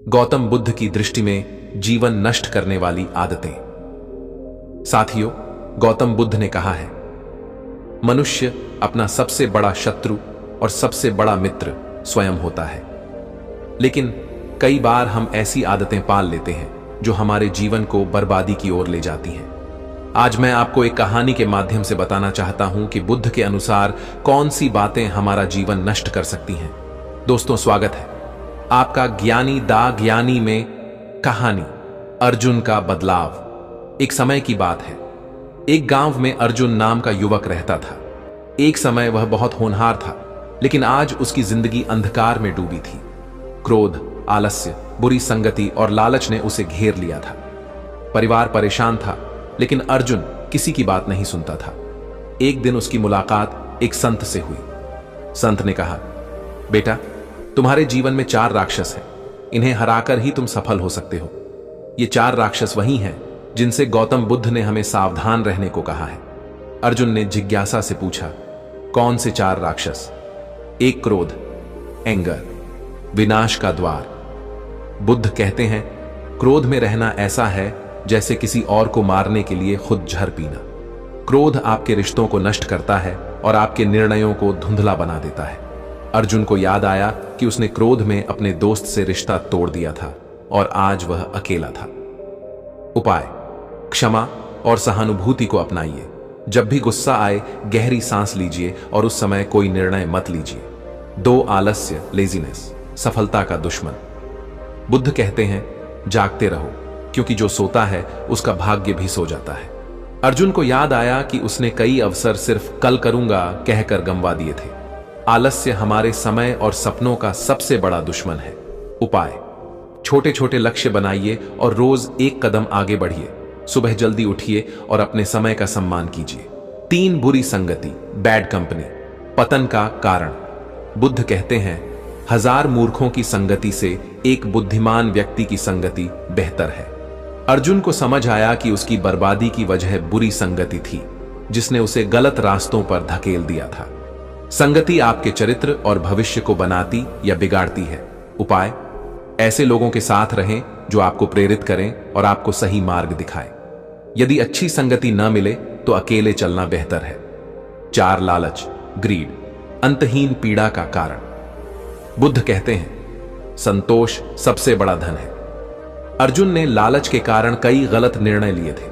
गौतम बुद्ध की दृष्टि में जीवन नष्ट करने वाली आदतें। साथियों, गौतम बुद्ध ने कहा है, मनुष्य अपना सबसे बड़ा शत्रु और सबसे बड़ा मित्र स्वयं होता है। लेकिन कई बार हम ऐसी आदतें पाल लेते हैं जो हमारे जीवन को बर्बादी की ओर ले जाती हैं। आज मैं आपको एक कहानी के माध्यम से बताना चाहता हूं कि बुद्ध के अनुसार कौन सी बातें हमारा जीवन नष्ट कर सकती हैं। दोस्तों, स्वागत है आपका ज्ञानी दा ज्ञानी में कहानी अर्जुन का बदलाव। एक समय की बात है, एक गांव में अर्जुन नाम का युवक रहता था। एक समय वह बहुत होनहार था, लेकिन आज उसकी जिंदगी अंधकार में डूबी थी। क्रोध, आलस्य, बुरी संगति और लालच ने उसे घेर लिया था। परिवार परेशान था, लेकिन अर्जुन किसी की बात नहीं सुनता था। एक दिन उसकी मुलाकात एक संत से हुई। संत ने कहा, बेटा, तुम्हारे जीवन में 4 राक्षस हैं। इन्हें हराकर ही तुम सफल हो सकते हो। ये 4 राक्षस वही हैं जिनसे गौतम बुद्ध ने हमें सावधान रहने को कहा है। अर्जुन ने जिज्ञासा से पूछा, कौन से 4 राक्षस? एक क्रोध, एंगर, विनाश का द्वार। बुद्ध कहते हैं, क्रोध में रहना ऐसा है जैसे किसी और को मारने के लिए खुद जहर पीना। क्रोध आपके रिश्तों को नष्ट करता है और आपके निर्णयों को धुंधला बना देता है। अर्जुन को याद आया कि उसने क्रोध में अपने दोस्त से रिश्ता तोड़ दिया था और आज वह अकेला था। उपाय: क्षमा और सहानुभूति को अपनाइए। जब भी गुस्सा आए, गहरी सांस लीजिए और उस समय कोई निर्णय मत लीजिए। 2 आलस्य, लेजीनेस, सफलता का दुश्मन। बुद्ध कहते हैं, जागते रहो, क्योंकि जो सोता है उसका भाग्य भी सो जाता है। अर्जुन को याद आया कि उसने कई अवसर सिर्फ कल करूंगा कहकर गंवा दिए थे। आलस्य हमारे समय और सपनों का सबसे बड़ा दुश्मन है। उपाय: छोटे छोटे लक्ष्य बनाइए और रोज एक कदम आगे बढ़िए। सुबह जल्दी उठिए और अपने समय का सम्मान कीजिए। 3 बुरी संगति, बैड कंपनी, पतन का कारण। बुद्ध कहते हैं, 1000 मूर्खों की संगति से एक बुद्धिमान व्यक्ति की संगति बेहतर है। अर्जुन को समझ आया कि उसकी बर्बादी की वजह बुरी संगति थी, जिसने उसे गलत रास्तों पर धकेल दिया था। संगति आपके चरित्र और भविष्य को बनाती या बिगाड़ती है। उपाय: ऐसे लोगों के साथ रहें जो आपको प्रेरित करें और आपको सही मार्ग दिखाएं। यदि अच्छी संगति न मिले तो अकेले चलना बेहतर है। 4 लालच, ग्रीड, अंतहीन पीड़ा का कारण। बुद्ध कहते हैं, संतोष सबसे बड़ा धन है। अर्जुन ने लालच के कारण कई गलत निर्णय लिए थे।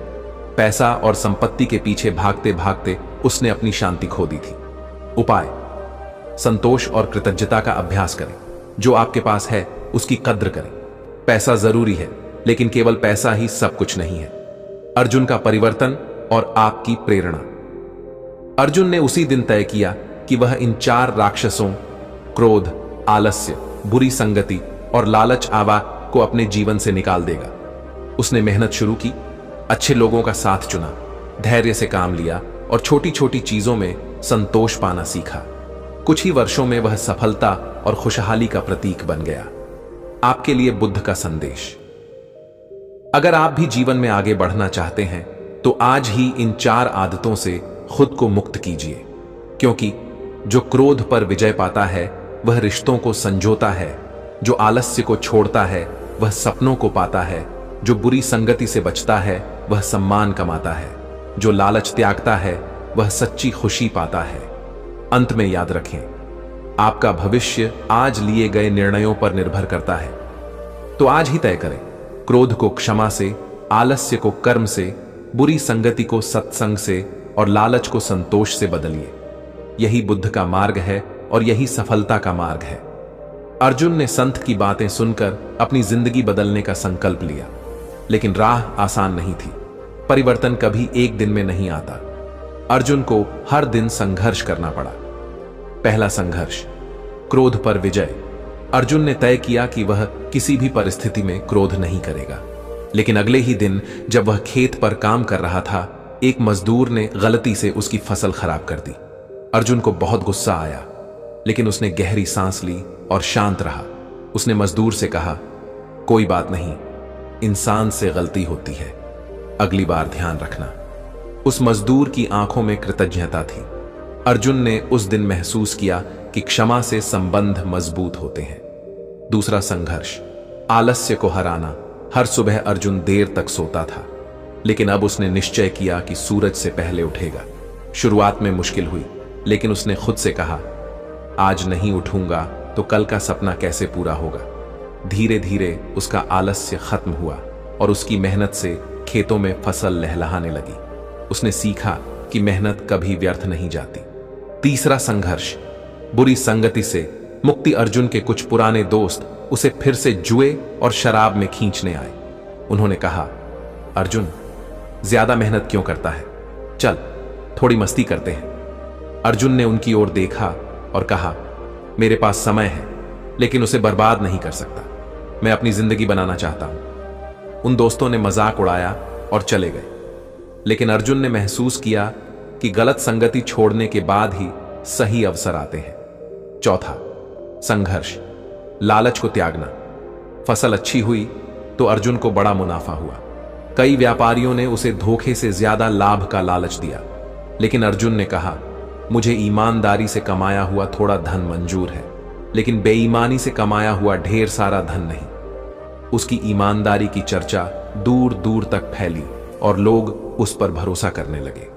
पैसा और संपत्ति के पीछे भागते भागते उसने अपनी शांति खो दी थी। उपाय: संतोष और कृतज्ञता का अभ्यास करें। जो आपके पास है उसकी कद्र करें। पैसा जरूरी है, लेकिन केवल पैसा ही सब कुछ नहीं है। अर्जुन का परिवर्तन और आपकी प्रेरणा। अर्जुन ने उसी दिन तय किया कि वह इन 4 राक्षसों, क्रोध, आलस्य, बुरी संगति और लालच आवा को अपने जीवन से निकाल देगा। उसने मेहनत शुरू की, अच्छे लोगों का साथ चुना, धैर्य से काम लिया और छोटी छोटी चीजों में संतोष पाना सीखा। कुछ ही वर्षों में वह सफलता और खुशहाली का प्रतीक बन गया। आपके लिए बुद्ध का संदेश: अगर आप भी जीवन में आगे बढ़ना चाहते हैं तो आज ही इन 4 आदतों से खुद को मुक्त कीजिए, क्योंकि जो क्रोध पर विजय पाता है वह रिश्तों को संजोता है। जो आलस्य को छोड़ता है वह सपनों को पाता है। जो बुरी संगति से बचता है वह सम्मान कमाता है। जो लालच त्यागता है वह सच्ची खुशी पाता है। अंत में याद रखें, आपका भविष्य आज लिए गए निर्णयों पर निर्भर करता है। तो आज ही तय करें, क्रोध को क्षमा से, आलस्य को कर्म से, बुरी संगति को सत्संग से और लालच को संतोष से बदलिए। यही बुद्ध का मार्ग है और यही सफलता का मार्ग है। अर्जुन ने संत की बातें सुनकर अपनी जिंदगी बदलने का संकल्प लिया, लेकिन राह आसान नहीं थी। परिवर्तन कभी एक दिन में नहीं आता। अर्जुन को हर दिन संघर्ष करना पड़ा। पहला संघर्ष, क्रोध पर विजय। अर्जुन ने तय किया कि वह किसी भी परिस्थिति में क्रोध नहीं करेगा। लेकिन अगले ही दिन जब वह खेत पर काम कर रहा था, एक मजदूर ने गलती से उसकी फसल खराब कर दी। अर्जुन को बहुत गुस्सा आया, लेकिन उसने गहरी सांस ली और शांत रहा। उसने मजदूर से कहा, कोई बात नहीं, इंसान से गलती होती है, अगली बार ध्यान रखना। उस मजदूर की आंखों में कृतज्ञता थी। अर्जुन ने उस दिन महसूस किया कि क्षमा से संबंध मजबूत होते हैं। दूसरा संघर्ष, आलस्य को हराना। हर सुबह अर्जुन देर तक सोता था, लेकिन अब उसने निश्चय किया कि सूरज से पहले उठेगा। शुरुआत में मुश्किल हुई, लेकिन उसने खुद से कहा, आज नहीं उठूंगा तो कल का सपना कैसे पूरा होगा। धीरे धीरे उसका आलस्य खत्म हुआ और उसकी मेहनत से खेतों में फसल लहलहाने लगी। उसने सीखा कि मेहनत कभी व्यर्थ नहीं जाती। तीसरा संघर्ष, बुरी संगति से मुक्ति। अर्जुन के कुछ पुराने दोस्त उसे फिर से जुए और शराब में खींचने आए। उन्होंने कहा, अर्जुन, ज्यादा मेहनत क्यों करता है, चल थोड़ी मस्ती करते हैं। अर्जुन ने उनकी ओर देखा और कहा, मेरे पास समय है, लेकिन उसे बर्बाद नहीं कर सकता। मैं अपनी जिंदगी बनाना चाहता हूं। उन दोस्तों ने मजाक उड़ाया और चले गए, लेकिन अर्जुन ने महसूस किया कि गलत संगति छोड़ने के बाद ही सही अवसर आते हैं। चौथा संघर्ष, लालच को त्यागना। फसल अच्छी हुई तो अर्जुन को बड़ा मुनाफा हुआ। कई व्यापारियों ने उसे धोखे से ज्यादा लाभ का लालच दिया, लेकिन अर्जुन ने कहा, मुझे ईमानदारी से कमाया हुआ थोड़ा धन मंजूर है, लेकिन बेईमानी से कमाया हुआ ढेर सारा धन नहीं। उसकी ईमानदारी की चर्चा दूर दूर तक फैली और लोग उस पर भरोसा करने लगे।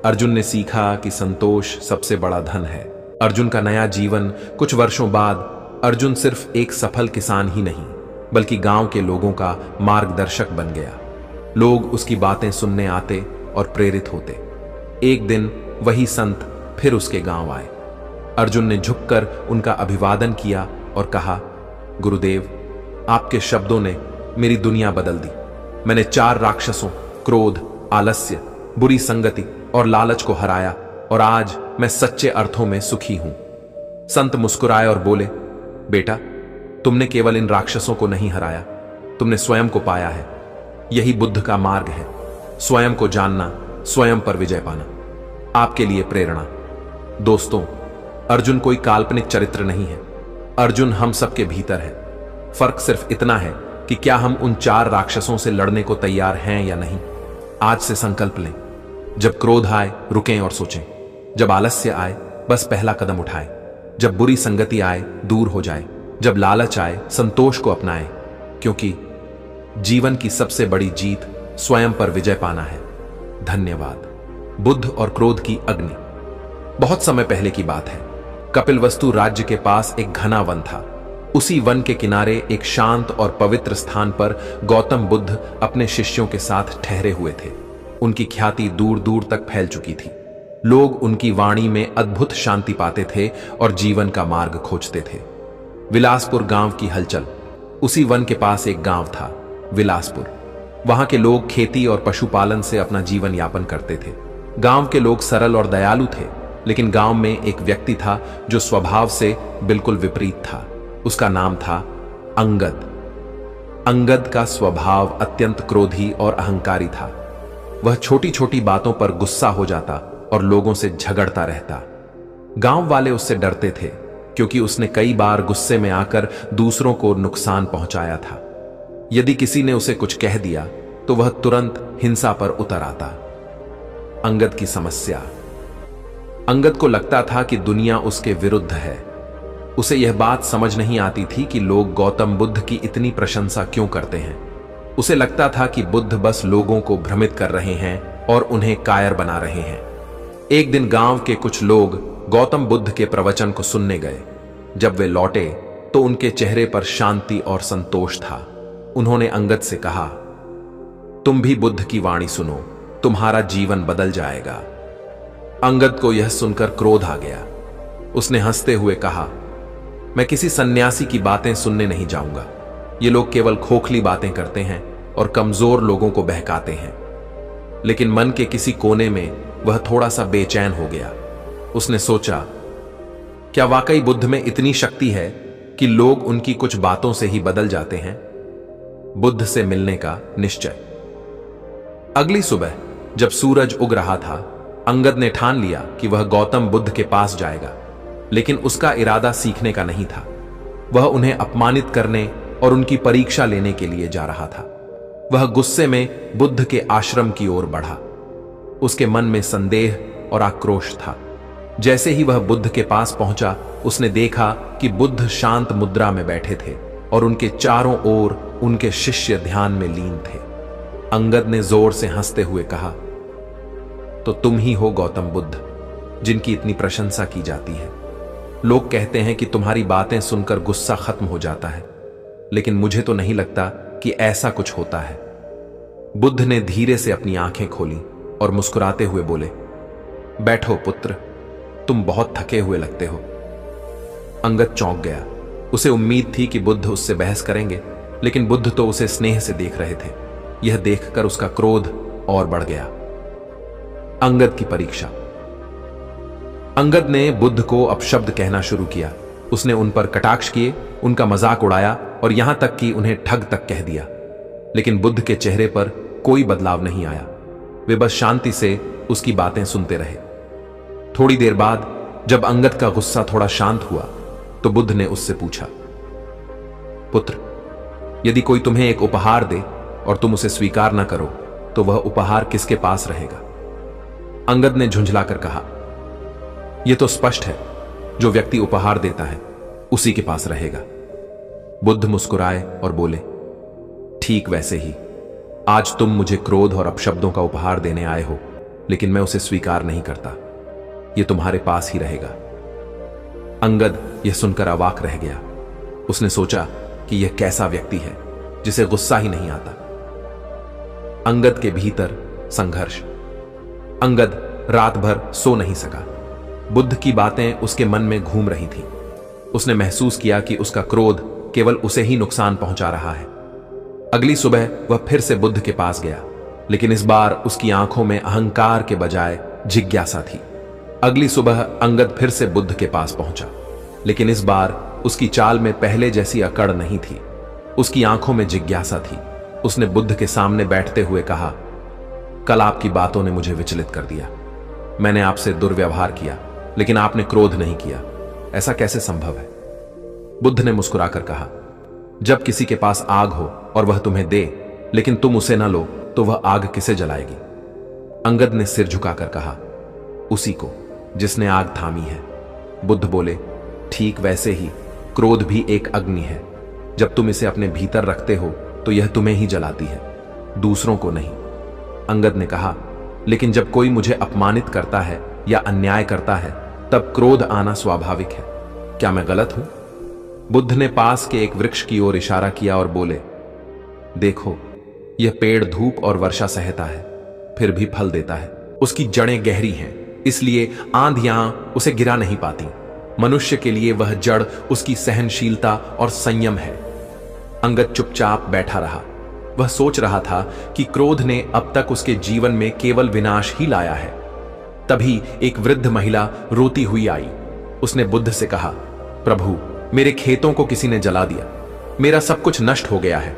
अर्जुन ने सीखा कि संतोष सबसे बड़ा धन है। अर्जुन का नया जीवन। कुछ वर्षों बाद अर्जुन सिर्फ एक सफल किसान ही नहीं, बल्कि गांव के लोगों का मार्गदर्शक बन गया। लोग उसकी बातें सुनने आते और प्रेरित होते। एक दिन वही संत फिर उसके गांव आए। अर्जुन ने झुककर उनका अभिवादन किया और कहा, गुरुदेव, आपके शब्दों ने मेरी दुनिया बदल दी। मैंने 4 राक्षसों, क्रोध, आलस्य, बुरी संगति और लालच को हराया और आज मैं सच्चे अर्थों में सुखी हूं। संत मुस्कुराए और बोले, बेटा, तुमने केवल इन राक्षसों को नहीं हराया, तुमने स्वयं को पाया है। यही बुद्ध का मार्ग है, स्वयं को जानना, स्वयं पर विजय पाना। आपके लिए प्रेरणा। दोस्तों, अर्जुन कोई काल्पनिक चरित्र नहीं है। अर्जुन हम सबके भीतर है। फर्क सिर्फ इतना है कि क्या हम उन 4 राक्षसों से लड़ने को तैयार हैं या नहीं। आज से संकल्प लें, जब क्रोध आए रुकें और सोचें, जब आलस्य आए बस पहला कदम उठाएं, जब बुरी संगति आए दूर हो जाए, जब लालच आए संतोष को अपनाएं, क्योंकि जीवन की सबसे बड़ी जीत स्वयं पर विजय पाना है। धन्यवाद। बुद्ध और क्रोध की अग्नि। बहुत समय पहले की बात है। कपिलवस्तु राज्य के पास एक घना वन था। उसी वन के किनारे एक शांत और पवित्र स्थान पर गौतम बुद्ध अपने शिष्यों के साथ ठहरे हुए थे। उनकी ख्याति दूर दूर तक फैल चुकी थी। लोग उनकी वाणी में अद्भुत शांति पाते थे और जीवन का मार्ग खोजते थे। विलासपुर गांव की हलचल। उसी वन के पास एक गांव था, विलासपुर। वहां के लोग खेती और पशुपालन से अपना जीवन यापन करते थे। गांव के लोग सरल और दयालु थे, लेकिन गांव में एक व्यक्ति था जो स्वभाव से बिल्कुल विपरीत था। उसका नाम था अंगद। अंगद का स्वभाव अत्यंत क्रोधी और अहंकारी था। वह छोटी छोटी बातों पर गुस्सा हो जाता और लोगों से झगड़ता रहता। गांव वाले उससे डरते थे, क्योंकि उसने कई बार गुस्से में आकर दूसरों को नुकसान पहुंचाया था। यदि किसी ने उसे कुछ कह दिया तो वह तुरंत हिंसा पर उतर आता। अंगद की समस्या। अंगद को लगता था कि दुनिया उसके विरुद्ध है। उसे यह बात समझ नहीं आती थी कि लोग गौतम बुद्ध की इतनी प्रशंसा क्यों करते हैं। उसे लगता था कि बुद्ध बस लोगों को भ्रमित कर रहे हैं और उन्हें कायर बना रहे हैं। एक दिन गांव के कुछ लोग गौतम बुद्ध के प्रवचन को सुनने गए। जब वे लौटे तो उनके चेहरे पर शांति और संतोष था। उन्होंने अंगद से कहा, तुम भी बुद्ध की वाणी सुनो, तुम्हारा जीवन बदल जाएगा। अंगद को यह सुनकर क्रोध आ गया। उसने हंसते हुए कहा, मैं किसी सन्यासी की बातें सुनने नहीं जाऊंगा। ये लोग केवल खोखली बातें करते हैं और कमजोर लोगों को बहकाते हैं। लेकिन मन के किसी कोने में वह थोड़ा सा बेचैन हो गया। उसने सोचा, क्या वाकई बुद्ध में इतनी शक्ति है कि लोग उनकी कुछ बातों से ही बदल जाते हैं? बुद्ध से मिलने का निश्चय। अगली सुबह जब सूरज उग रहा था, अंगद ने ठान लिया कि वह गौतम बुद्ध के पास जाएगा। लेकिन उसका इरादा सीखने का नहीं था। वह उन्हें अपमानित करने और उनकी परीक्षा लेने के लिए जा रहा था। वह गुस्से में बुद्ध के आश्रम की ओर बढ़ा। उसके मन में संदेह और आक्रोश था। जैसे ही वह बुद्ध के पास पहुंचा, उसने देखा कि बुद्ध शांत मुद्रा में बैठे थे। और उनके चारों ओर उनके शिष्य ध्यान में लीन थे। अंगद ने जोर से हंसते हुए कहा, तो तुम ही हो गौतम बुद्ध, जिनकी इतनी प्रशंसा की जाती है। लोग कहते हैं कि तुम्हारी बातें सुनकर गुस्सा खत्म हो जाता है, लेकिन मुझे तो नहीं लगता कि ऐसा कुछ होता है। बुद्ध ने धीरे से अपनी आंखें खोली और मुस्कुराते हुए बोले, बैठो पुत्र, तुम बहुत थके हुए लगते हो। अंगद चौंक गया। उसे उम्मीद थी कि बुद्ध उससे बहस करेंगे, लेकिन बुद्ध तो उसे स्नेह से देख रहे थे। यह देखकर उसका क्रोध और बढ़ गया। अंगद की परीक्षा। अंगद ने बुद्ध को अपशब्द कहना शुरू किया। उसने उन पर कटाक्ष किए, उनका मजाक उड़ाया और यहां तक कि उन्हें ठग तक कह दिया। लेकिन बुद्ध के चेहरे पर कोई बदलाव नहीं आया। वे बस शांति से उसकी बातें सुनते रहे। थोड़ी देर बाद जब अंगद का गुस्सा थोड़ा शांत हुआ तो बुद्ध ने उससे पूछा, पुत्र, यदि कोई तुम्हें एक उपहार दे और तुम उसे स्वीकार न करो तो वह उपहार किसके पास रहेगा? अंगद ने झुंझलाकर कहा, यह तो स्पष्ट है, जो व्यक्ति उपहार देता है उसी के पास रहेगा। बुद्ध मुस्कुराए और बोले, ठीक वैसे ही आज तुम मुझे क्रोध और अपशब्दों का उपहार देने आए हो, लेकिन मैं उसे स्वीकार नहीं करता। यह तुम्हारे पास ही रहेगा। अंगद यह सुनकर अवाक रह गया। उसने सोचा कि यह कैसा व्यक्ति है जिसे गुस्सा ही नहीं आता। अंगद के भीतर संघर्ष। अंगद रात भर सो नहीं सका। बुद्ध की बातें उसके मन में घूम रही थीं। उसने महसूस किया कि उसका क्रोध केवल उसे ही नुकसान पहुंचा रहा है। अगली सुबह वह फिर से बुद्ध के पास गया, लेकिन इस बार उसकी आंखों में अहंकार के बजाय जिज्ञासा थी। अगली सुबह अंगद फिर से बुद्ध के पास पहुंचा, लेकिन इस बार उसकी चाल में पहले जैसी अकड़ नहीं थी। उसकी आंखों में जिज्ञासा थी। उसने बुद्ध के सामने बैठते हुए कहा, कल आपकी बातों ने मुझे विचलित कर दिया। मैंने आपसे दुर्व्यवहार किया, लेकिन आपने क्रोध नहीं किया। ऐसा कैसे संभव है? बुद्ध ने मुस्कुराकर कहा, जब किसी के पास आग हो और वह तुम्हें दे, लेकिन तुम उसे न लो, तो वह आग किसे जलाएगी? अंगद ने सिर झुकाकर कहा, उसी को जिसने आग थामी है। बुद्ध बोले, ठीक वैसे ही क्रोध भी एक अग्नि है। जब तुम इसे अपने भीतर रखते हो तो यह तुम्हें ही जलाती है, दूसरों को नहीं। अंगद ने कहा, लेकिन जब कोई मुझे अपमानित करता है या अन्याय करता है तब क्रोध आना स्वाभाविक है। क्या मैं गलत हूं? बुद्ध ने पास के एक वृक्ष की ओर इशारा किया और बोले, देखो, यह पेड़ धूप और वर्षा सहता है, फिर भी फल देता है। उसकी जड़ें गहरी हैं, इसलिए आंधियां उसे गिरा नहीं पाती। मनुष्य के लिए वह जड़ उसकी सहनशीलता और संयम है। अंगद चुपचाप बैठा रहा। वह सोच रहा था कि क्रोध ने अब तक उसके जीवन में केवल विनाश ही लाया है। तभी एक वृद्ध महिला रोती हुई आई। उसने बुद्ध से कहा, प्रभु, मेरे खेतों को किसी ने जला दिया, मेरा सब कुछ नष्ट हो गया है।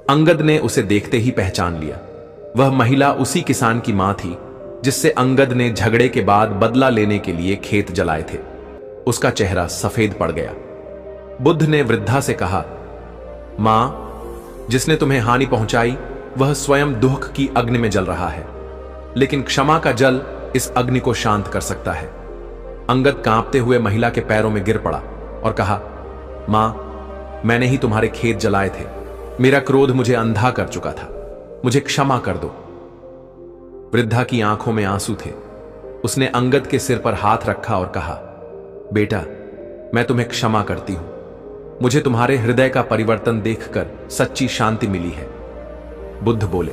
अंगद ने उसे देखते ही पहचान लिया। वह महिला उसी किसान की मां थी जिससे अंगद ने झगड़े के बाद बदला लेने के लिए खेत जलाए थे। उसका चेहरा सफेद पड़ गया। बुद्ध ने वृद्धा से कहा, मां, जिसने तुम्हें हानि पहुंचाई वह स्वयं दुख की अग्नि में जल रहा है, लेकिन क्षमा का जल इस अग्नि को शांत कर सकता है। अंगद कांपते हुए महिला के पैरों में गिर पड़ा और कहा, मां, मैंने ही तुम्हारे खेत जलाए थे। मेरा क्रोध मुझे अंधा कर चुका था, मुझे क्षमा कर दो। वृद्धा की आंखों में आंसू थे। उसने अंगद के सिर पर हाथ रखा और कहा, बेटा, मैं तुम्हें क्षमा करती हूं। मुझे तुम्हारे हृदय का परिवर्तन देखकर सच्ची शांति मिली है। बुद्ध बोले,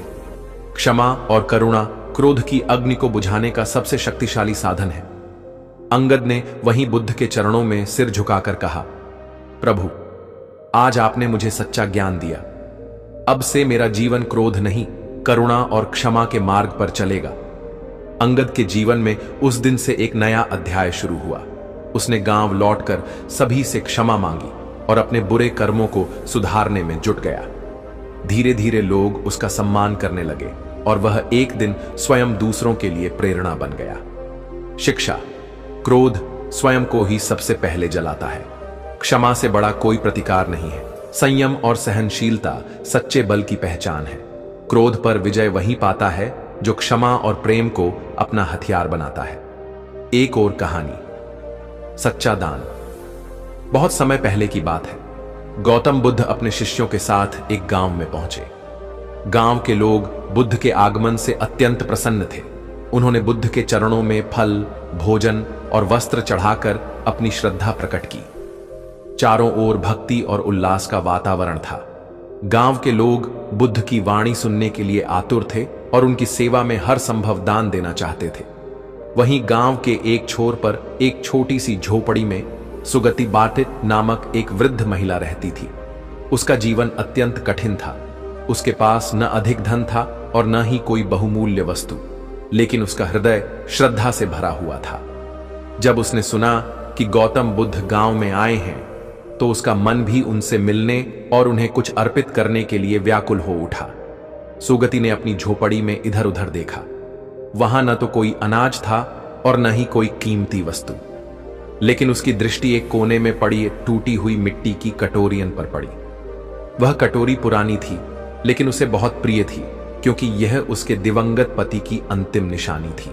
क्षमा और करुणा क्रोध की अग्नि को बुझाने का सबसे शक्तिशाली साधन है। अंगद ने वहीं बुद्ध के चरणों में सिर झुकाकर कहा, प्रभु, आज आपने मुझे सच्चा ज्ञान दिया। अब से मेरा जीवन क्रोध नहीं, करुणा और क्षमा के मार्ग पर चलेगा। अंगद के जीवन में उस दिन से एक नया अध्याय शुरू हुआ। उसने गांव लौटकर सभी से क्षमा मांगी और अपने बुरे कर्मों को सुधारने में जुट गया। धीरे धीरे लोग उसका सम्मान करने लगे और वह एक दिन स्वयं दूसरों के लिए प्रेरणा बन गया। शिक्षा। क्रोध स्वयं को ही सबसे पहले जलाता है। क्षमा से बड़ा कोई प्रतिकार नहीं है। संयम और सहनशीलता सच्चे बल की पहचान है। क्रोध पर विजय वही पाता है जो क्षमा और प्रेम को अपना हथियार बनाता है। एक और कहानी, सच्चा दान। बहुत समय पहले की बात है। गौतम बुद्ध अपने शिष्यों के साथ एक गांव में पहुंचे। गांव के लोग बुद्ध के आगमन से अत्यंत प्रसन्न थे। उन्होंने बुद्ध के चरणों में फल, भोजन और वस्त्र चढ़ाकर अपनी श्रद्धा प्रकट की। चारों ओर भक्ति और उल्लास का वातावरण था। गांव के लोग बुद्ध की वाणी सुनने के लिए आतुर थे और उनकी सेवा में हर संभव दान देना चाहते थे। वहीं गांव के एक छोर पर एक छोटी सी झोपड़ी में सुगति बाटित नामक एक वृद्ध महिला रहती थी। उसका जीवन अत्यंत कठिन था। उसके पास न अधिक धन था और न ही कोई बहुमूल्य वस्तु, लेकिन उसका हृदय श्रद्धा से भरा हुआ था। जब उसने सुना कि गौतम बुद्ध गांव में आए हैं, तो उसका मन भी उनसे मिलने और उन्हें कुछ अर्पित करने के लिए व्याकुल हो उठा। सुगति ने अपनी झोपड़ी में इधर उधर देखा। वहां न तो कोई अनाज था और न ही कोई कीमती वस्तु, लेकिन उसकी दृष्टि एक कोने में पड़ी टूटी हुई मिट्टी की कटोरियन पर पड़ी। वह कटोरी पुरानी थी, लेकिन उसे बहुत प्रिय थी, क्योंकि यह उसके दिवंगत पति की अंतिम निशानी थी।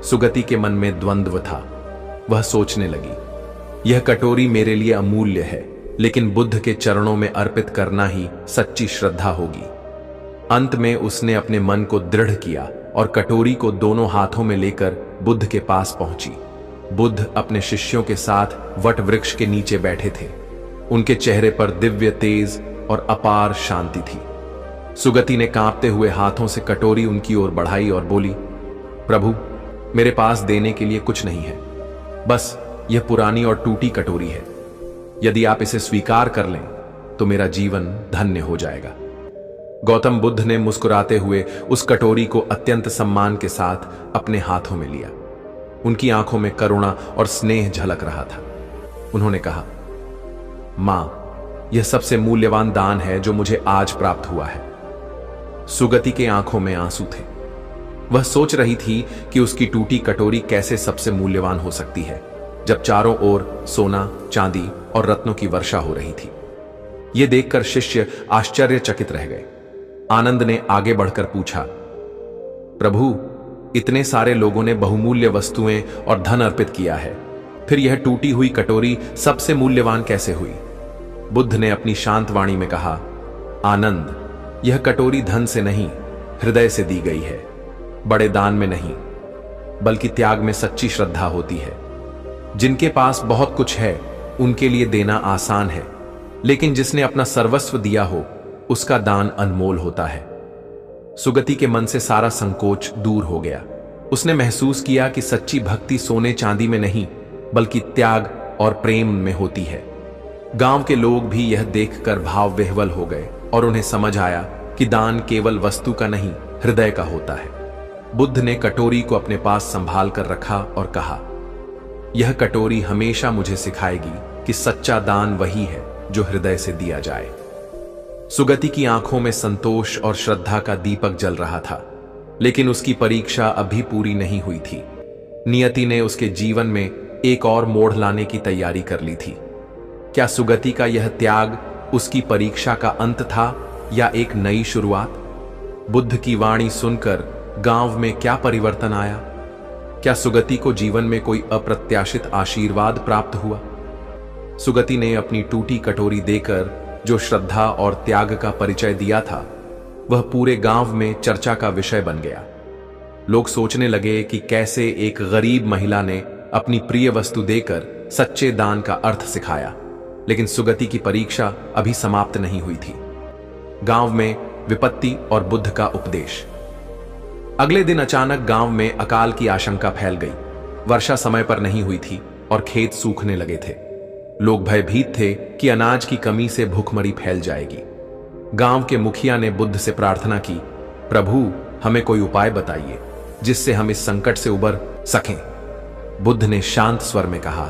सुगति के मन में द्वंद्व था। वह सोचने लगी, यह कटोरी मेरे लिए अमूल्य है, लेकिन बुद्ध के चरणों में अर्पित करना ही सच्ची श्रद्धा होगी। अंत में उसने अपने मन को दृढ़ किया और कटोरी को दोनों हाथों में लेकर बुद्ध के पास पहुंची। बुद्ध अपने शिष्यों के साथ वट वृक्ष के नीचे बैठे थे। उनके चेहरे पर दिव्य तेज और अपार शांति थी। सुगति ने कांपते हुए हाथों से कटोरी उनकी ओर बढ़ाई और बोली, प्रभु, मेरे पास देने के लिए कुछ नहीं है, बस यह पुरानी और टूटी कटोरी है। यदि आप इसे स्वीकार कर लें तो मेरा जीवन धन्य हो जाएगा। गौतम बुद्ध ने मुस्कुराते हुए उस कटोरी को अत्यंत सम्मान के साथ अपने हाथों में लिया। उनकी आंखों में करुणा और स्नेह झलक रहा था। उन्होंने कहा, मां, यह सबसे मूल्यवान दान है जो मुझे आज प्राप्त हुआ है। सुगति के आंखों में आंसू थे। वह सोच रही थी कि उसकी टूटी कटोरी कैसे सबसे मूल्यवान हो सकती है, जब चारों ओर सोना, चांदी और रत्नों की वर्षा हो रही थी। यह देखकर शिष्य आश्चर्यचकित रह गए। आनंद ने आगे बढ़कर पूछा, प्रभु, इतने सारे लोगों ने बहुमूल्य वस्तुएं और धन अर्पित किया है, फिर यह टूटी हुई कटोरी सबसे मूल्यवान कैसे हुई? बुद्ध ने अपनी शांत वाणी में कहा, आनंद, यह कटोरी धन से नहीं, हृदय से दी गई है। बड़े दान में नहीं, बल्कि त्याग में सच्ची श्रद्धा होती है। जिनके पास बहुत कुछ है उनके लिए देना आसान है, लेकिन जिसने अपना सर्वस्व दिया हो उसका दान अनमोल होता है। सुगति के मन से सारा संकोच दूर हो गया। उसने महसूस किया कि सच्ची भक्ति सोने चांदी में नहीं, बल्कि त्याग और प्रेम में होती है। गांव के लोग भी यह देखकर भाव विह्वल हो गए और उन्हें समझ आया कि दान केवल वस्तु का नहीं, हृदय का होता है। बुद्ध ने कटोरी को अपने पास संभाल कर रखा और कहा, यह कटोरी हमेशा मुझे सिखाएगी कि सच्चा दान वही है जो हृदय से दिया जाए। सुगति की आंखों में संतोष और श्रद्धा का दीपक जल रहा था, लेकिन उसकी परीक्षा अभी पूरी नहीं हुई थी। नियति ने उसके जीवन में एक और मोड़ लाने की तैयारी कर ली थी। क्या सुगति का यह त्याग उसकी परीक्षा का अंत था या एक नई शुरुआत? बुद्ध की वाणी सुनकर गांव में क्या परिवर्तन आया? क्या सुगति को जीवन में कोई अप्रत्याशित आशीर्वाद प्राप्त हुआ? सुगति ने अपनी टूटी कटोरी देकर जो श्रद्धा और त्याग का परिचय दिया था, वह पूरे गांव में चर्चा का विषय बन गया। लोग सोचने लगे कि कैसे एक गरीब महिला ने अपनी प्रिय वस्तु देकर सच्चे दान का अर्थ सिखाया, लेकिन सुगति की परीक्षा अभी समाप्त नहीं हुई थी। गांव में विपत्ति और बुद्ध का उपदेश। अगले दिन अचानक गांव में अकाल की आशंका फैल गई। वर्षा समय पर नहीं हुई थी और खेत सूखने लगे थे। लोग भयभीत थे कि अनाज की कमी से भूखमरी फैल जाएगी। गांव के मुखिया ने बुद्ध से प्रार्थना की, प्रभु, हमें कोई उपाय बताइए जिससे हम इस संकट से उबर सकें। बुद्ध ने शांत स्वर में कहा,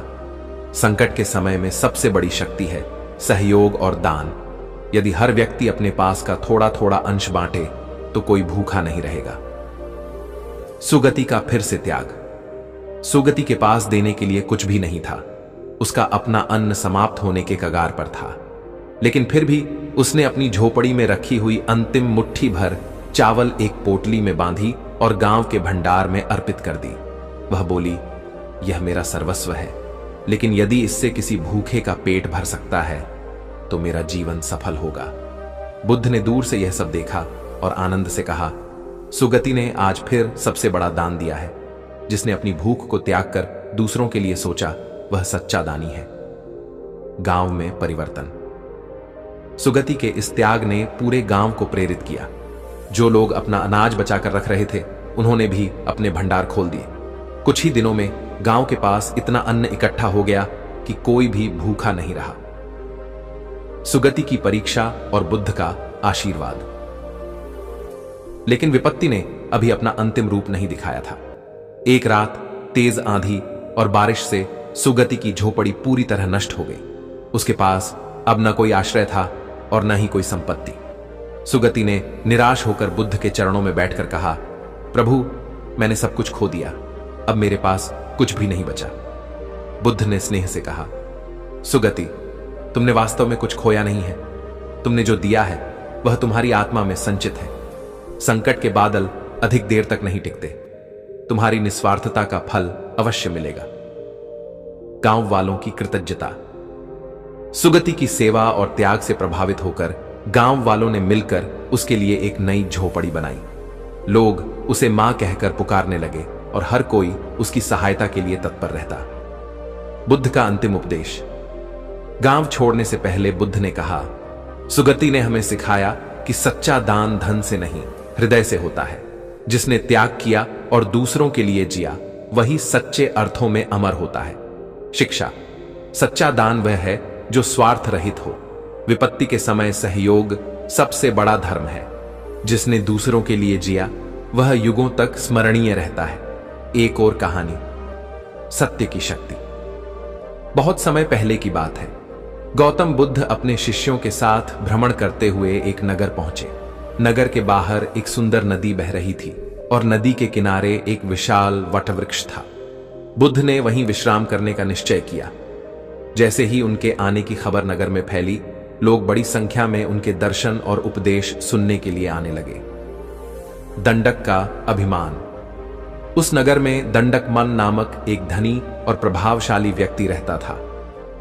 संकट के समय में सबसे बड़ी शक्ति है सहयोग और दान। यदि हर व्यक्ति अपने पास का थोड़ा थोड़ा अंश बांटे तो कोई भूखा नहीं रहेगा। सुगति का फिर से त्याग। सुगति के पास देने के लिए कुछ भी नहीं था। उसका अपना अन्न समाप्त होने के कगार पर था, लेकिन फिर भी उसने अपनी झोपड़ी में रखी हुई अंतिम मुट्ठी भर चावल एक पोटली में बांधी और गांव के भंडार में अर्पित कर दी। वह बोली, यह मेरा सर्वस्व है, लेकिन यदि इससे किसी भूखे का पेट भर सकता है तो मेरा जीवन सफल होगा। बुद्ध ने दूर से यह सब देखा और आनंद से कहा, सुगति ने आज फिर सबसे बड़ा दान दिया है। जिसने अपनी भूख को त्याग कर दूसरों के लिए सोचा, वह सच्चा दानी है। गांव में परिवर्तन। सुगति के इस त्याग ने पूरे गांव को प्रेरित किया। जो लोग अपना अनाज बचाकर रख रहे थे, उन्होंने भी अपने भंडार खोल दिए। कुछ ही दिनों में गांव के पास इतना अन्न इकट्ठा हो गया कि कोई भी भूखा नहीं रहा। सुगति की परीक्षा और बुद्ध का आशीर्वाद। लेकिन विपत्ति ने अभी अपना अंतिम रूप नहीं दिखाया था। एक रात तेज आंधी और बारिश से सुगति की झोपड़ी पूरी तरह नष्ट हो गई। उसके पास अब न कोई आश्रय था और न ही कोई संपत्ति। सुगति ने निराश होकर बुद्ध के चरणों में बैठकर कहा, प्रभु, मैंने सब कुछ खो दिया, अब मेरे पास कुछ भी नहीं बचा। बुद्ध ने स्नेह से कहा, सुगति, तुमने वास्तव में कुछ खोया नहीं है। तुमने जो दिया है वह तुम्हारी आत्मा में संचित है। संकट के बादल अधिक देर तक नहीं टिकते। तुम्हारी निस्वार्थता का फल अवश्य मिलेगा। गांव वालों की कृतज्ञता। सुगति की सेवा और त्याग से प्रभावित होकर गांव वालों ने मिलकर उसके लिए एक नई झोपड़ी बनाई। लोग उसे मां कहकर पुकारने लगे और हर कोई उसकी सहायता के लिए तत्पर रहता। बुद्ध का अंतिम उपदेश। गांव छोड़ने से पहले बुद्ध ने कहा, सुगति ने हमें सिखाया कि सच्चा दान धन से नहीं, हृदय से होता है। जिसने त्याग किया और दूसरों के लिए जिया, वही सच्चे अर्थों में अमर होता है। शिक्षा। सच्चा दान वह है जो स्वार्थ रहित हो। विपत्ति के समय सहयोग सबसे बड़ा धर्म है। जिसने दूसरों के लिए जिया, वह युगों तक स्मरणीय रहता है। एक और कहानी। सत्य की शक्ति। बहुत समय पहले की बात है। गौतम बुद्ध अपने शिष्यों के साथ भ्रमण करते हुए एक नगर पहुंचे। नगर के बाहर एक सुंदर नदी बह रही थी और नदी के किनारे एक विशाल वटवृक्ष था। बुद्ध ने वहीं विश्राम करने का निश्चय किया। जैसे ही उनके आने की खबर नगर में फैली, लोग बड़ी संख्या में उनके दर्शन और उपदेश सुनने के लिए आने लगे। दंडक का अभिमान। उस नगर में दंडकमन नामक एक धनी और प्रभावशाली व्यक्ति रहता था।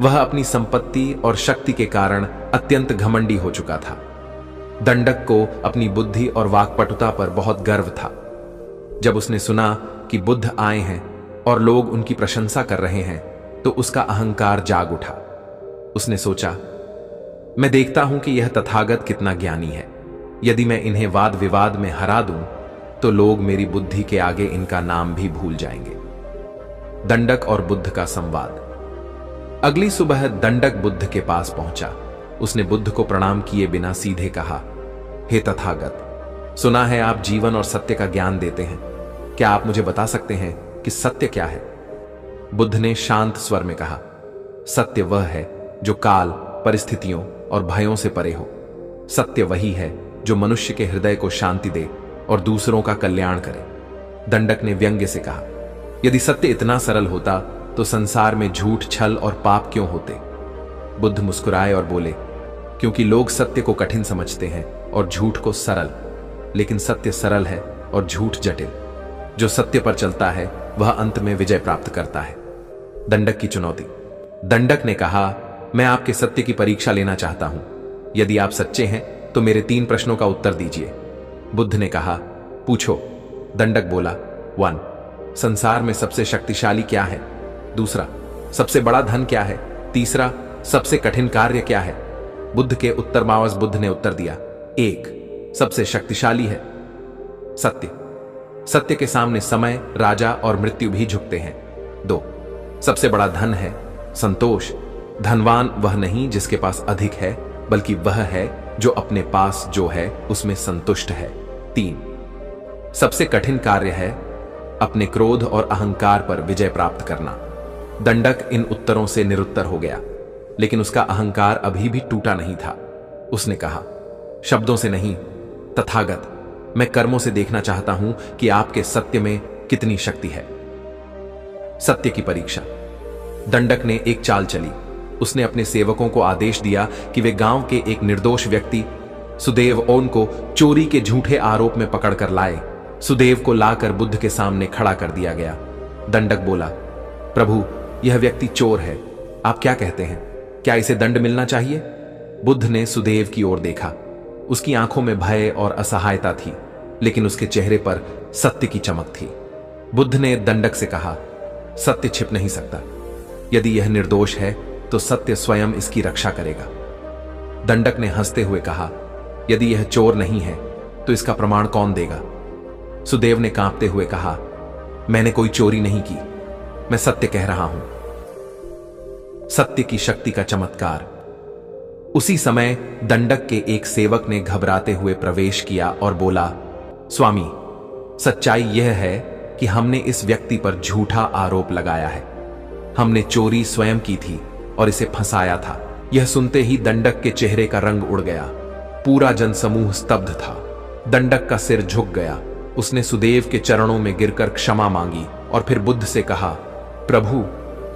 वह अपनी संपत्ति और शक्ति के कारण अत्यंत घमंडी हो चुका था। दंडक को अपनी बुद्धि और वाक्पटुता पर बहुत गर्व था। जब उसने सुना कि बुद्ध आए हैं और लोग उनकी प्रशंसा कर रहे हैं, तो उसका अहंकार जाग उठा। उसने सोचा, मैं देखता हूं कि यह तथागत कितना ज्ञानी है। यदि मैं इन्हें वाद विवाद में हरा दूं, तो लोग मेरी बुद्धि के आगे इनका नाम भी भूल जाएंगे। दंडक और बुद्ध का संवाद। अगली सुबह दंडक बुद्ध के पास पहुंचा। उसने बुद्ध को प्रणाम किए बिना सीधे कहा, हे तथागत, सुना है आप जीवन और सत्य का ज्ञान देते हैं। क्या आप मुझे बता सकते हैं कि सत्य क्या है? बुद्ध ने शांत स्वर में कहा, सत्य वह है जो काल, परिस्थितियों और भयों से परे हो। सत्य वही है जो मनुष्य के हृदय को शांति दे और दूसरों का कल्याण करे। दंडक ने व्यंग्य से कहा, यदि सत्य इतना सरल होता तो संसार में झूठ, छल और पाप क्यों होते? बुद्ध मुस्कुराए और बोले, क्योंकि लोग सत्य को कठिन समझते हैं और झूठ को सरल। लेकिन सत्य सरल है और झूठ जटिल। जो सत्य पर चलता है वह अंत में विजय प्राप्त करता है। दंडक की चुनौती। दंडक ने कहा, मैं आपके सत्य की परीक्षा लेना चाहता हूं। यदि आप सच्चे हैं तो मेरे 3 प्रश्नों का उत्तर दीजिए। बुद्ध ने कहा, पूछो। दंडक बोला, 1. संसार में सबसे शक्तिशाली क्या है? 2. सबसे बड़ा धन क्या है? 3. सबसे कठिन कार्य क्या है? बुद्ध के उत्तरमावस बुद्ध ने उत्तर दिया, 1. सबसे शक्तिशाली है सत्य। सत्य के सामने समय, राजा और मृत्यु भी झुकते हैं। 2. सबसे बड़ा धन है संतोष। धनवान वह नहीं जिसके पास अधिक है, बल्कि वह है जो अपने पास जो है उसमें संतुष्ट है। 3. सबसे कठिन कार्य है अपने क्रोध और अहंकार पर विजय प्राप्त करना। दंडक इन उत्तरों से निरुत्तर हो गया, लेकिन उसका अहंकार अभी भी टूटा नहीं था। उसने कहा, शब्दों से नहीं तथागत, मैं कर्मों से देखना चाहता हूं कि आपके सत्य में कितनी शक्ति है। सत्य की परीक्षा। दंडक ने एक चाल चली। उसने अपने सेवकों को आदेश दिया कि वे गांव के एक निर्दोष व्यक्ति सुदेव ओन को चोरी के झूठे आरोप में पकड़कर लाए। सुदेव को लाकर बुद्ध के सामने खड़ा कर दिया गया। दंडक बोला, प्रभु, यह व्यक्ति चोर है। आप क्या कहते हैं? क्या इसे दंड मिलना चाहिए? बुद्ध ने सुदेव की ओर देखा। उसकी आंखों में भय और असहायता थी, लेकिन उसके चेहरे पर सत्य की चमक थी। बुद्ध ने दंडक से कहा, सत्य छिप नहीं सकता। यदि यह निर्दोष है तो सत्य स्वयं इसकी रक्षा करेगा। दंडक ने हंसते हुए कहा, यदि यह चोर नहीं है तो इसका प्रमाण कौन देगा? सुदेव ने कांपते हुए कहा, मैंने कोई चोरी नहीं की, मैं सत्य कह रहा हूं। सत्य की शक्ति का चमत्कार। उसी समय दंडक के एक सेवक ने घबराते हुए प्रवेश किया और बोला, स्वामी, सच्चाई यह है कि हमने इस व्यक्ति पर झूठा आरोप लगाया है। हमने चोरी स्वयं की थी और इसे फंसाया था। यह सुनते ही दंडक के चेहरे का रंग उड़ गया। पूरा जनसमूह स्तब्ध था। दंडक का सिर झुक गया। उसने सुदेव के चरणों में गिरकर क्षमा मांगी और फिर बुद्ध से कहा, प्रभु,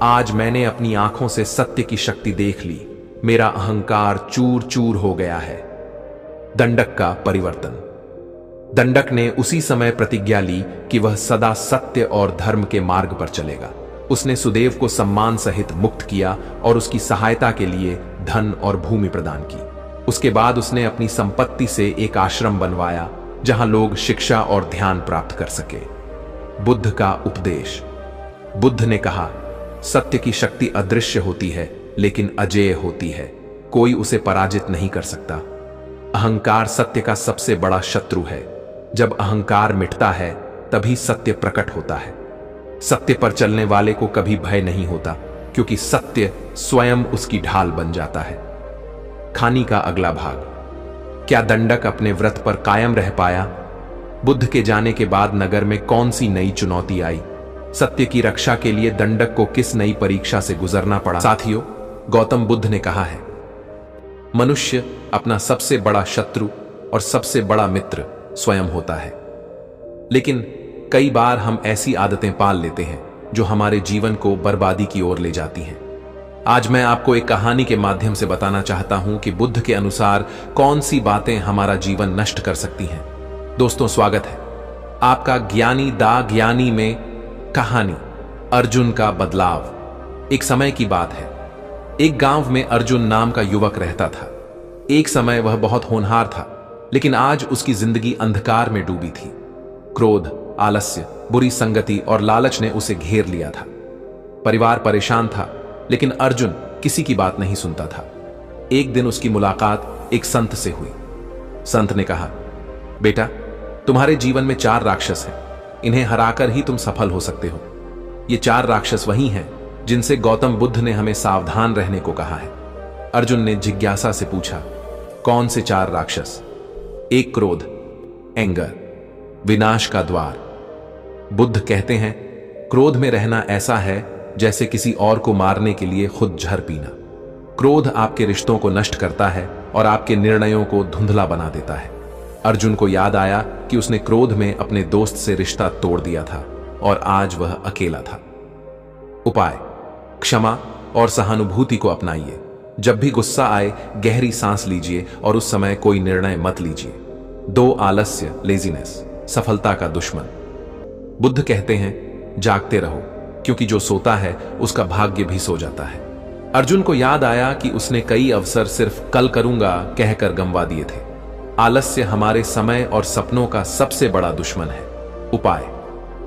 आज मैंने अपनी आंखों से सत्य की शक्ति देख ली। मेरा अहंकार चूर चूर हो गया है। दंडक का परिवर्तन। दंडक ने उसी समय प्रतिज्ञा ली कि वह सदा सत्य और धर्म के मार्ग पर चलेगा। उसने सुदेव को सम्मान सहित मुक्त किया और उसकी सहायता के लिए धन और भूमि प्रदान की। उसके बाद उसने अपनी संपत्ति से एक आश्रम बनवाया जहां लोग शिक्षा और ध्यान प्राप्त कर सके। बुद्ध का उपदेश। बुद्ध ने कहा, सत्य की शक्ति अदृश्य होती है लेकिन अजेय होती है। कोई उसे पराजित नहीं कर सकता। अहंकार सत्य का सबसे बड़ा शत्रु है। जब अहंकार मिटता है तभी सत्य प्रकट होता है। सत्य पर चलने वाले को कभी भय नहीं होता, क्योंकि सत्य स्वयं उसकी ढाल बन जाता है। कहानी का अगला भाग। क्या दंडक अपने व्रत पर कायम रह पाया? बुद्ध के जाने के बाद नगर में कौन सी नई चुनौती आई? सत्य की रक्षा के लिए दंडक को किस नई परीक्षा से गुजरना पड़ा? साथियों, गौतम बुद्ध ने कहा है, मनुष्य अपना सबसे बड़ा शत्रु और सबसे बड़ा मित्र स्वयं होता है। लेकिन कई बार हम ऐसी आदतें पाल लेते हैं जो हमारे जीवन को बर्बादी की ओर ले जाती हैं। आज मैं आपको एक कहानी के माध्यम से बताना चाहता हूं कि बुद्ध के अनुसार कौन सी बातें हमारा जीवन नष्ट कर सकती हैं। दोस्तों, स्वागत है आपका ज्ञानी दा ज्ञानी में कहानी अर्जुन का बदलाव। एक समय की बात है। एक गांव में अर्जुन नाम का युवक रहता था। एक समय वह बहुत होनहार था, लेकिन आज उसकी जिंदगी अंधकार में डूबी थी। क्रोध, आलस्य, बुरी संगति और लालच ने उसे घेर लिया था। परिवार परेशान था, लेकिन अर्जुन किसी की बात नहीं सुनता था। एक दिन उसकी मुलाकात एक संत से हुई। संत ने कहा, बेटा, तुम्हारे जीवन में 4 राक्षस हैं। इन्हें हराकर ही तुम सफल हो सकते हो। ये 4 राक्षस वही हैं जिनसे गौतम बुद्ध ने हमें सावधान रहने को कहा है। अर्जुन ने जिज्ञासा से पूछा, कौन से 4 राक्षस? एक क्रोध, एंगर, विनाश का द्वार। बुद्ध कहते हैं, क्रोध में रहना ऐसा है जैसे किसी और को मारने के लिए खुद जहर पीना। क्रोध आपके रिश्तों को नष्ट करता है और आपके निर्णयों को धुंधला बना देता है। अर्जुन को याद आया कि उसने क्रोध में अपने दोस्त से रिश्ता तोड़ दिया था और आज वह अकेला था। उपाय: क्षमा और सहानुभूति को अपनाइए। जब भी गुस्सा आए, गहरी सांस लीजिए और उस समय कोई निर्णय मत लीजिए। 2 आलस्य, लेजीनेस, सफलता का दुश्मन। बुद्ध कहते हैं, जागते रहो, क्योंकि जो सोता है उसका भाग्य भी सो जाता है। अर्जुन को याद आया कि उसने कई अवसर सिर्फ कल करूंगा कहकर गंवा दिए थे। आलस्य हमारे समय और सपनों का सबसे बड़ा दुश्मन है। उपाय: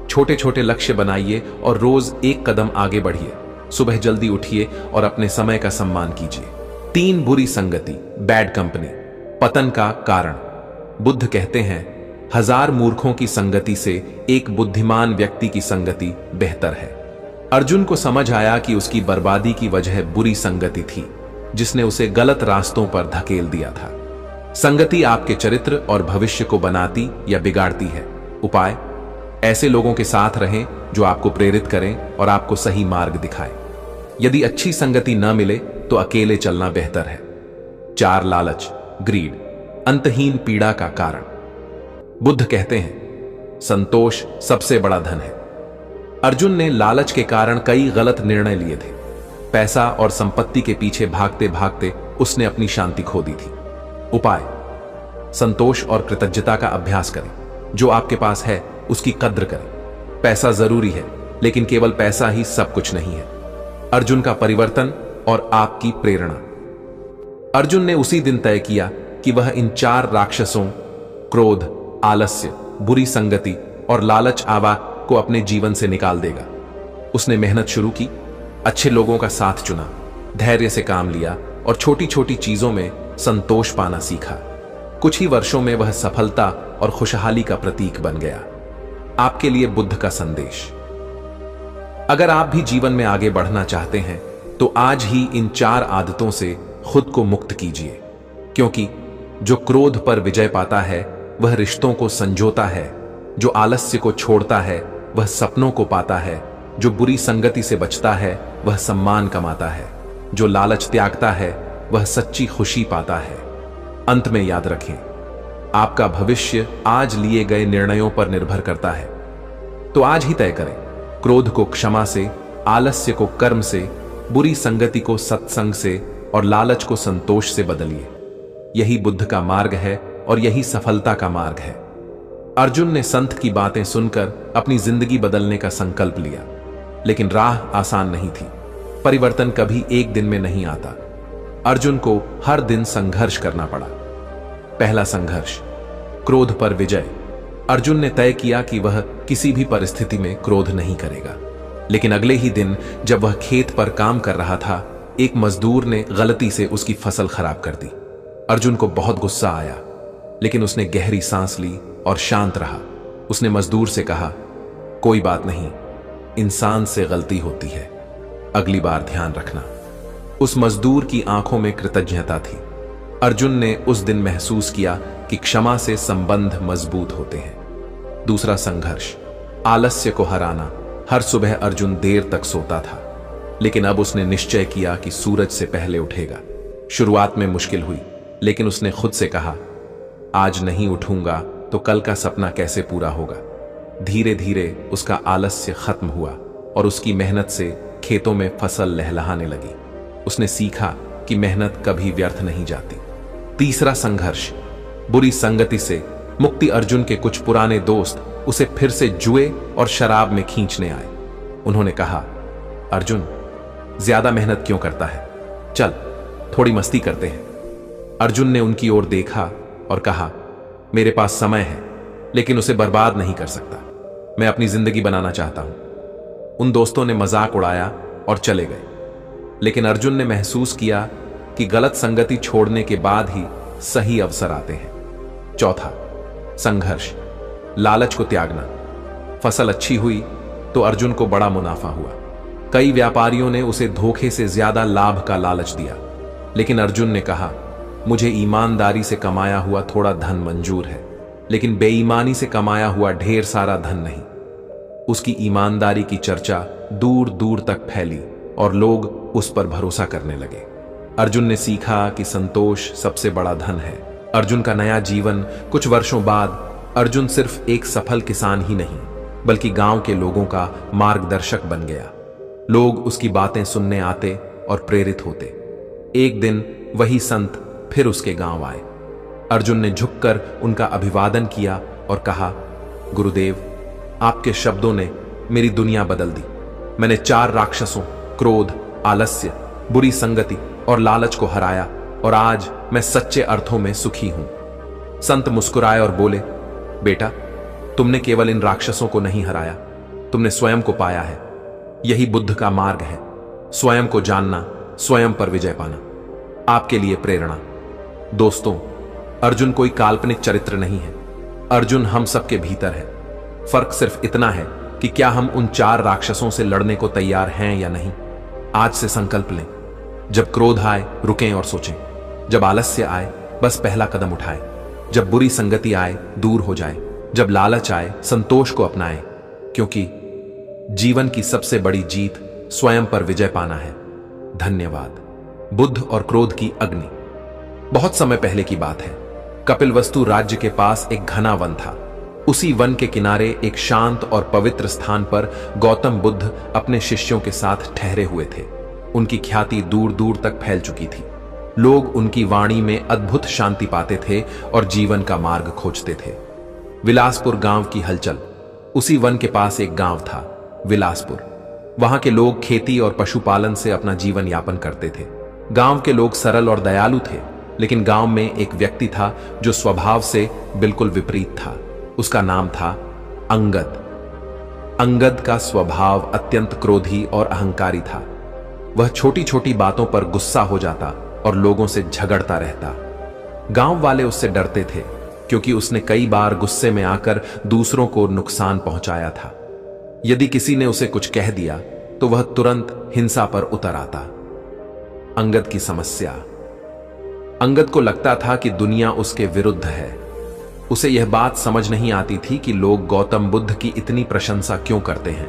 छोटे छोटे लक्ष्य बनाइए और रोज एक कदम आगे बढ़िए। सुबह जल्दी उठिए और अपने समय का सम्मान कीजिए। 3 बुरी संगति, बैड कंपनी, पतन का कारण। बुद्ध कहते हैं, 1000 मूर्खों की संगति से एक बुद्धिमान व्यक्ति की संगति बेहतर है। अर्जुन को समझ आया कि उसकी बर्बादी की वजह बुरी संगति थी, जिसने उसे गलत रास्तों पर धकेल दिया था। संगति आपके चरित्र और भविष्य को बनाती या बिगाड़ती है। उपाय: ऐसे लोगों के साथ रहें जो आपको प्रेरित करें और आपको सही मार्ग दिखाएं। यदि अच्छी संगति न मिले तो अकेले चलना बेहतर है। 4 लालच, ग्रीड, अंतहीन पीड़ा का कारण। बुद्ध कहते हैं, संतोष सबसे बड़ा धन है। अर्जुन ने लालच के कारण कई गलत निर्णय लिए थे। पैसा और संपत्ति के पीछे भागते भागते उसने अपनी शांति खो दी थी। उपाय: संतोष और कृतज्ञता का अभ्यास करें। जो आपके पास है उसकी कद्र करें। पैसा जरूरी है, लेकिन केवल पैसा ही सब कुछ नहीं है। अर्जुन का परिवर्तन और आपकी प्रेरणा। अर्जुन ने उसी दिन तय किया कि वह इन 4 राक्षसों क्रोध, आलस्य, बुरी संगति और लालच आवा को अपने जीवन से निकाल देगा। उसने मेहनत शुरू की, अच्छे लोगों का साथ चुना, धैर्य से काम लिया और छोटी छोटी चीजों में संतोष पाना सीखा। कुछ ही वर्षों में वह सफलता और खुशहाली का प्रतीक बन गया। आपके लिए बुद्ध का संदेश। अगर आप भी जीवन में आगे बढ़ना चाहते हैं तो आज ही इन 4 आदतों से खुद को मुक्त कीजिए, क्योंकि जो क्रोध पर विजय पाता है वह रिश्तों को संजोता है, जो आलस्य को छोड़ता है वह सपनों को पाता है, जो बुरी संगति से बचता है वह सम्मान कमाता है, जो लालच त्यागता है वह सच्ची खुशी पाता है। अंत में याद रखें, आपका भविष्य आज लिए गए निर्णयों पर निर्भर करता है। तो आज ही तय करें, क्रोध को क्षमा से, आलस्य को कर्म से, बुरी संगति को सत्संग से और लालच को संतोष से बदलिए। यही बुद्ध का मार्ग है और यही सफलता का मार्ग है। अर्जुन ने संत की बातें सुनकर अपनी जिंदगी बदलने का संकल्प लिया, लेकिन राह आसान नहीं थी। परिवर्तन कभी एक दिन में नहीं आता। अर्जुन को हर दिन संघर्ष करना पड़ा। पहला संघर्ष, क्रोध पर विजय। अर्जुन ने तय किया कि वह किसी भी परिस्थिति में क्रोध नहीं करेगा। लेकिन अगले ही दिन जब वह खेत पर काम कर रहा था, एक मजदूर ने गलती से उसकी फसल खराब कर दी। अर्जुन को बहुत गुस्सा आया, लेकिन उसने गहरी सांस ली और शांत रहा। उसने मजदूर से कहा, कोई बात नहीं, इंसान से गलती होती है, अगली बार ध्यान रखना। उस मजदूर की आंखों में कृतज्ञता थी। अर्जुन ने उस दिन महसूस किया कि क्षमा से संबंध मजबूत होते हैं। दूसरा संघर्ष, आलस्य को हराना। हर सुबह अर्जुन देर तक सोता था, लेकिन अब उसने निश्चय किया कि सूरज से पहले उठेगा। शुरुआत में मुश्किल हुई, लेकिन उसने खुद से कहा, आज नहीं उठूंगा तो कल का सपना कैसे पूरा होगा। धीरे धीरे उसका आलस्य खत्म हुआ और उसकी मेहनत से खेतों में फसल लहलहाने लगी। उसने सीखा कि मेहनत कभी व्यर्थ नहीं जाती। तीसरा संघर्ष, बुरी संगति से मुक्ति। अर्जुन के कुछ पुराने दोस्त उसे फिर से जुए और शराब में खींचने आए। उन्होंने कहा, अर्जुन, ज्यादा मेहनत क्यों करता है, चल थोड़ी मस्ती करते हैं। अर्जुन ने उनकी ओर देखा और कहा, मेरे पास समय है, लेकिन उसे बर्बाद नहीं कर सकता। मैं अपनी जिंदगी बनाना चाहता हूं। उन दोस्तों ने मजाक उड़ाया और चले गए, लेकिन अर्जुन ने महसूस किया कि गलत संगति छोड़ने के बाद ही सही अवसर आते हैं। चौथा संघर्ष, लालच को त्यागना। फसल अच्छी हुई तो अर्जुन को बड़ा मुनाफा हुआ। कई व्यापारियों ने उसे धोखे से ज्यादा लाभ का लालच दिया, लेकिन अर्जुन ने कहा, मुझे ईमानदारी से कमाया हुआ थोड़ा धन मंजूर है, लेकिन बेईमानी से कमाया हुआ ढेर सारा धन नहीं। उसकी ईमानदारी की चर्चा दूर दूर तक फैली और लोग उस पर भरोसा करने लगे। अर्जुन ने सीखा कि संतोष सबसे बड़ा धन है। अर्जुन का नया जीवन। कुछ वर्षों बाद अर्जुन सिर्फ एक सफल किसान ही नहीं, बल्कि गांव के लोगों का मार्गदर्शक बन गया। लोग उसकी बातें सुनने आते और प्रेरित होते। एक दिन वही संत फिर उसके गांव आए। अर्जुन ने झुककर उनका अभिवादन किया और कहा, गुरुदेव, आपके शब्दों ने मेरी दुनिया बदल दी। मैंने 4 राक्षसों क्रोध, आलस्य, बुरी संगति और लालच को हराया और आज मैं सच्चे अर्थों में सुखी हूं। संत मुस्कुराए और बोले, बेटा, तुमने केवल इन राक्षसों को नहीं हराया, तुमने स्वयं को पाया है। यही बुद्ध का मार्ग है, स्वयं को जानना, स्वयं पर विजय पाना। आपके लिए प्रेरणा। दोस्तों, अर्जुन कोई काल्पनिक चरित्र नहीं है। अर्जुन हम सबके भीतर है। फर्क सिर्फ इतना है कि क्या हम उन 4 राक्षसों से लड़ने को तैयार हैं या नहीं। आज से संकल्प लें, जब क्रोध आए रुकें और सोचें, जब आलस्य आए बस पहला कदम उठाएं, जब बुरी संगति आए दूर हो जाए, जब लालच आए संतोष को अपनाएं, क्योंकि जीवन की सबसे बड़ी जीत स्वयं पर विजय पाना है। धन्यवाद। बुद्ध और क्रोध की अग्नि। बहुत समय पहले की बात है। कपिलवस्तु राज्य के पास एक घना वन था। उसी वन के किनारे एक शांत और पवित्र स्थान पर गौतम बुद्ध अपने शिष्यों के साथ ठहरे हुए थे। उनकी ख्याति दूर दूर तक फैल चुकी थी। लोग उनकी वाणी में अद्भुत शांति पाते थे और जीवन का मार्ग खोजते थे। विलासपुर गांव की हलचल। उसी वन के पास एक गांव था, विलासपुर। वहां के लोग खेती और पशुपालन से अपना जीवन यापन करते थे। गांव के लोग सरल और दयालु थे, लेकिन गांव में एक व्यक्ति था जो स्वभाव से बिल्कुल विपरीत था। उसका नाम था अंगद। अंगद का स्वभाव अत्यंत क्रोधी और अहंकारी था। वह छोटी छोटी बातों पर गुस्सा हो जाता और लोगों से झगड़ता रहता। गांव वाले उससे डरते थे क्योंकि उसने कई बार गुस्से में आकर दूसरों को नुकसान पहुंचाया था। यदि किसी ने उसे कुछ कह दिया तो वह तुरंत हिंसा पर उतर आता। अंगद की समस्या। अंगद को लगता था कि दुनिया उसके विरुद्ध है। उसे यह बात समझ नहीं आती थी कि लोग गौतम बुद्ध की इतनी प्रशंसा क्यों करते हैं।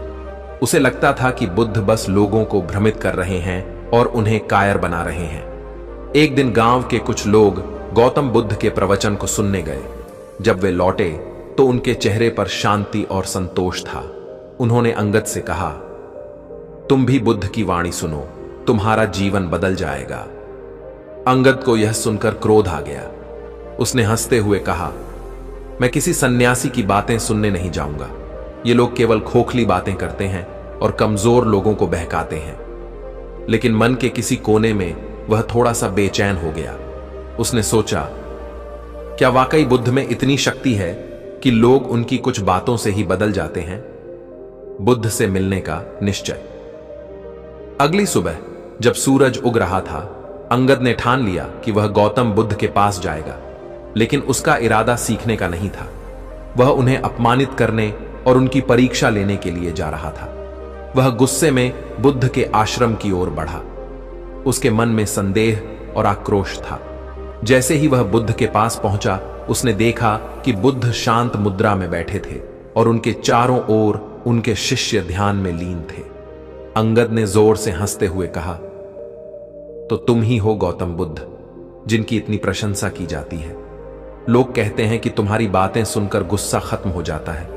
उसे लगता था कि बुद्ध बस लोगों को भ्रमित कर रहे हैं और उन्हें कायर बना रहे हैं। एक दिन गांव के कुछ लोग गौतम बुद्ध के प्रवचन को सुनने गए। जब वे लौटे तो उनके चेहरे पर शांति और संतोष था। उन्होंने अंगद से कहा, तुम भी बुद्ध की वाणी सुनो, तुम्हारा जीवन बदल जाएगा। अंगद को यह सुनकर क्रोध आ गया। उसने हंसते हुए कहा, मैं किसी सन्यासी की बातें सुनने नहीं जाऊंगा। ये लोग केवल खोखली बातें करते हैं और कमजोर लोगों को बहकाते हैं। लेकिन मन के किसी कोने में वह थोड़ा सा बेचैन हो गया। उसने सोचा, क्या वाकई बुद्ध में इतनी शक्ति है कि लोग उनकी कुछ बातों से ही बदल जाते हैं? बुद्ध से मिलने का निश्चय। अगली सुबह जब सूरज उग रहा था, अंगद ने ठान लिया कि वह गौतम बुद्ध के पास जाएगा। लेकिन उसका इरादा सीखने का नहीं था। वह उन्हें अपमानित करने और उनकी परीक्षा लेने के लिए जा रहा था। वह गुस्से में बुद्ध के आश्रम की ओर बढ़ा। उसके मन में संदेह और आक्रोश था। जैसे ही वह बुद्ध के पास पहुंचा, उसने देखा कि बुद्ध शांत मुद्रा में बैठे थे और उनके चारों ओर उनके शिष्य ध्यान में लीन थे। अंगद ने जोर से हंसते हुए कहा, तो तुम ही हो गौतम बुद्ध, जिनकी इतनी प्रशंसा की जाती है। लोग कहते हैं कि तुम्हारी बातें सुनकर गुस्सा खत्म हो जाता है,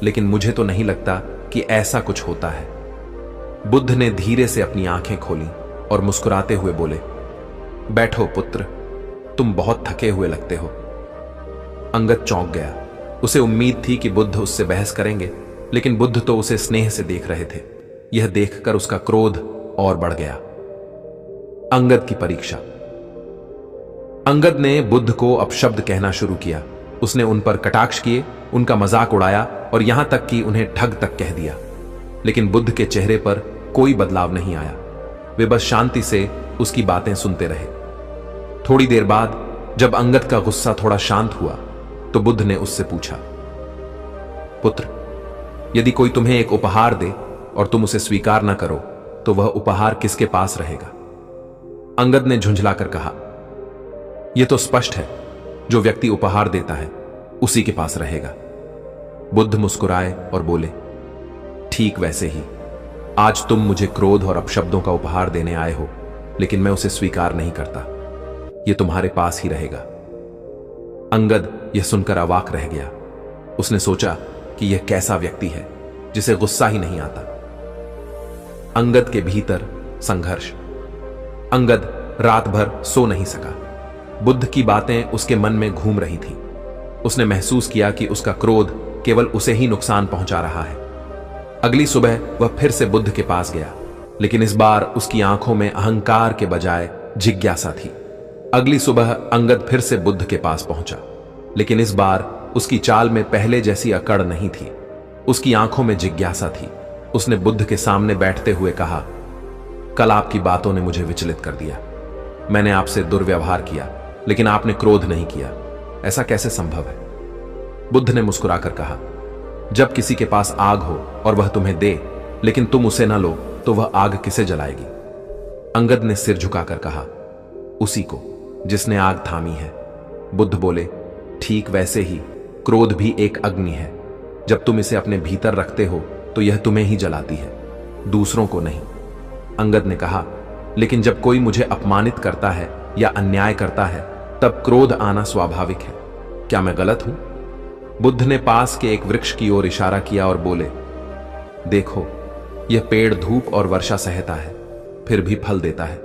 लेकिन मुझे तो नहीं लगता कि ऐसा कुछ होता है। बुद्ध ने धीरे से अपनी आंखें खोली और मुस्कुराते हुए बोले, बैठो पुत्र, तुम बहुत थके हुए लगते हो। अंगद चौंक गया। उसे उम्मीद थी कि बुद्ध उससे बहस करेंगे, लेकिन बुद्ध तो उसे स्नेह से देख रहे थे। यह देखकर उसका क्रोध और बढ़ गया। अंगद की परीक्षा। अंगद ने बुद्ध को अपशब्द कहना शुरू किया। उसने उन पर कटाक्ष किए, उनका मजाक उड़ाया और यहां तक कि उन्हें ठग तक कह दिया। लेकिन बुद्ध के चेहरे पर कोई बदलाव नहीं आया। वे बस शांति से उसकी बातें सुनते रहे। थोड़ी देर बाद जब अंगद का गुस्सा थोड़ा शांत हुआ तो बुद्ध ने उससे पूछा, पुत्र, यदि कोई तुम्हें एक उपहार दे और तुम उसे स्वीकार न करो तो वह उपहार किसके पास रहेगा? अंगद ने झुंझलाकर कहा, यह तो स्पष्ट है, जो व्यक्ति उपहार देता है उसी के पास रहेगा। बुद्ध मुस्कुराए और बोले, ठीक वैसे ही आज तुम मुझे क्रोध और अपशब्दों का उपहार देने आए हो, लेकिन मैं उसे स्वीकार नहीं करता। यह तुम्हारे पास ही रहेगा। अंगद यह सुनकर अवाक रह गया। उसने सोचा कि यह कैसा व्यक्ति है जिसे गुस्सा ही नहीं आता। अंगद के भीतर संघर्ष। अंगद रात भर सो नहीं सका। बुद्ध की बातें उसके मन में घूम रही थीं। उसने महसूस किया कि उसका क्रोध केवल उसे ही नुकसान पहुंचा रहा है। अगली सुबह वह फिर से बुद्ध के पास गया, लेकिन इस बार उसकी आंखों में अहंकार के बजाय जिज्ञासा थी। अगली सुबह अंगद फिर से बुद्ध के पास पहुंचा, लेकिन इस बार उसकी चाल में पहले जैसी अकड़ नहीं थी। उसकी आंखों में जिज्ञासा थी। उसने बुद्ध के सामने बैठते हुए कहा, कल आपकी बातों ने मुझे विचलित कर दिया। मैंने आपसे दुर्व्यवहार किया, लेकिन आपने क्रोध नहीं किया। ऐसा कैसे संभव है? बुद्ध ने मुस्कुराकर कहा, जब किसी के पास आग हो और वह तुम्हें दे, लेकिन तुम उसे न लो, तो वह आग किसे जलाएगी? अंगद ने सिर झुकाकर कहा, उसी को जिसने आग थामी है। बुद्ध बोले, ठीक वैसे ही क्रोध भी एक अग्नि है। जब तुम इसे अपने भीतर रखते हो तो यह तुम्हें ही जलाती है, दूसरों को नहीं। अंगद ने कहा, लेकिन जब कोई मुझे अपमानित करता है या अन्याय करता है, तब क्रोध आना स्वाभाविक है। क्या मैं गलत हूं? बुद्ध ने पास के एक वृक्ष की ओर इशारा किया और बोले, देखो, यह पेड़ धूप और वर्षा सहता है, फिर भी फल देता है।